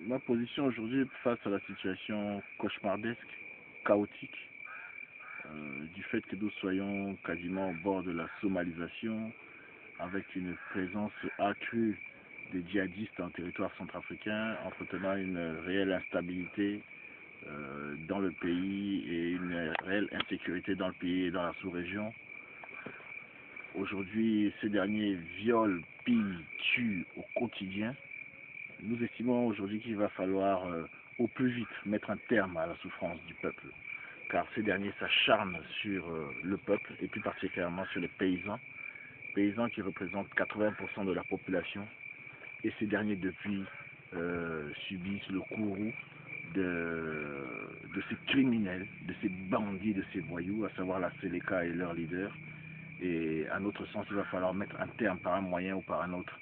Ma position aujourd'hui face à la situation cauchemardesque, chaotique, du fait que nous soyons quasiment au bord de la somalisation, avec une présence accrue des djihadistes en territoire centrafricain, entretenant une réelle instabilité dans le pays et une réelle insécurité dans le pays et dans la sous-région. Aujourd'hui, ces derniers violent, pillent, tuent au quotidien. Nous estimons aujourd'hui qu'il va falloir au plus vite mettre un terme à la souffrance du peuple, car ces derniers s'acharnent sur le peuple et plus particulièrement sur les paysans qui représentent 80% de la population, et ces derniers depuis subissent le courroux de ces criminels, de ces bandits, de ces voyous, à savoir la Séléka et leurs leaders. Et à notre sens, il va falloir mettre un terme par un moyen ou par un autre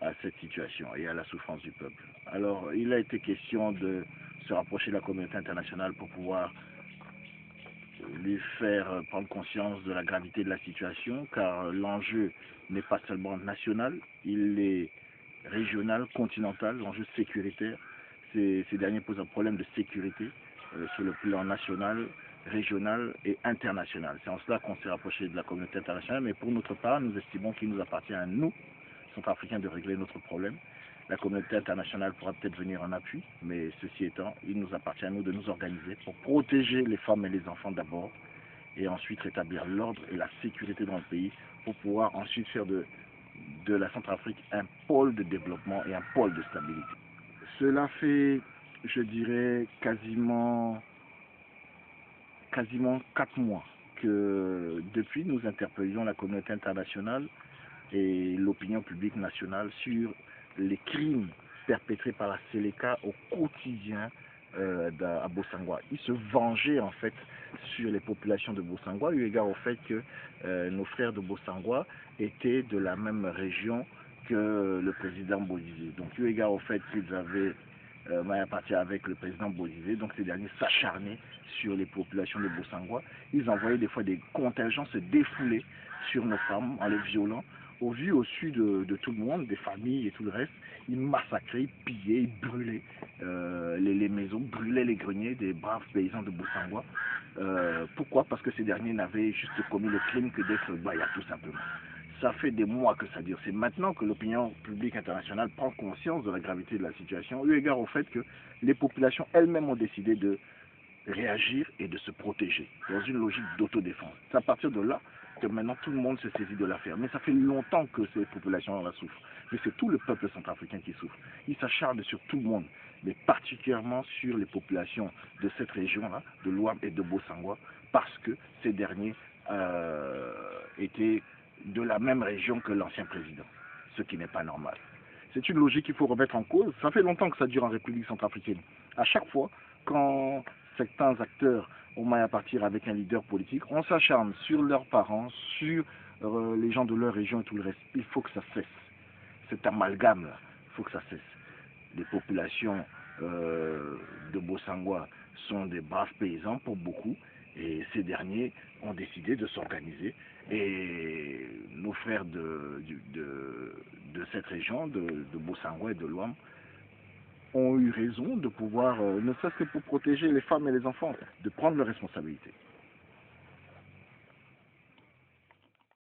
à cette situation et à la souffrance du peuple. Alors, il a été question de se rapprocher de la communauté internationale pour pouvoir lui faire prendre conscience de la gravité de la situation, car l'enjeu n'est pas seulement national, il est régional, continental, l'enjeu sécuritaire. Ces derniers posent un problème de sécurité sur le plan national, régional et international. C'est en cela qu'on s'est rapproché de la communauté internationale, mais pour notre part, nous estimons qu'il nous appartient à nous, Centrafricains, de régler notre problème. La communauté internationale pourra peut-être venir en appui, mais ceci étant, il nous appartient à nous de nous organiser pour protéger les femmes et les enfants d'abord, et ensuite rétablir l'ordre et la sécurité dans le pays, pour pouvoir ensuite faire de la Centrafrique un pôle de développement et un pôle de stabilité. Cela fait, je dirais, quasiment 4 mois que depuis nous interpellions la communauté internationale et l'opinion publique nationale sur les crimes perpétrés par la Séléka au quotidien à Bossangoa. Ils se vengeaient en fait sur les populations de Bossangoa, eu égard au fait que nos frères de Bossangoa étaient de la même région que le président Bozizé. Donc eu égard au fait qu'ils avaient maille à partir avec le président Bozizé, donc ces derniers s'acharnaient sur les populations de Bossangoa. Ils envoyaient des fois des contingents se défouler sur nos femmes en les violant. Au vu, au su de tout le monde, des familles et tout le reste, ils massacraient, ils pillaient, ils brûlaient les maisons, brûlaient les greniers des braves paysans de Bossangoa. Pourquoi? Parce que ces derniers n'avaient juste commis le crime que d'être bayas, tout simplement. Ça fait des mois que ça dure. C'est maintenant que l'opinion publique internationale prend conscience de la gravité de la situation, eu égard au fait que les populations elles-mêmes ont décidé de réagir et de se protéger dans une logique d'autodéfense. C'est à partir de là que maintenant tout le monde se saisit de l'affaire. Mais ça fait longtemps que ces populations la souffrent. Mais c'est tout le peuple centrafricain qui souffre. Il s'acharne sur tout le monde, mais particulièrement sur les populations de cette région-là, de l'Ouam et de Bossangoa, parce que ces derniers étaient de la même région que l'ancien président, ce qui n'est pas normal. C'est une logique qu'il faut remettre en cause. Ça fait longtemps que ça dure en République centrafricaine. À chaque fois, quand certains acteurs ont maille à partir avec un leader politique, on s'acharne sur leurs parents, sur les gens de leur région et tout le reste. Il faut que ça cesse. Cet amalgame-là, il faut que ça cesse. Les populations de Bossangoa sont des braves paysans pour beaucoup, et ces derniers ont décidé de s'organiser, et nos frères de cette région, de Bossangoa et de l'Ouam, ont eu raison de pouvoir, ne serait-ce que pour protéger les femmes et les enfants, de prendre leurs responsabilités.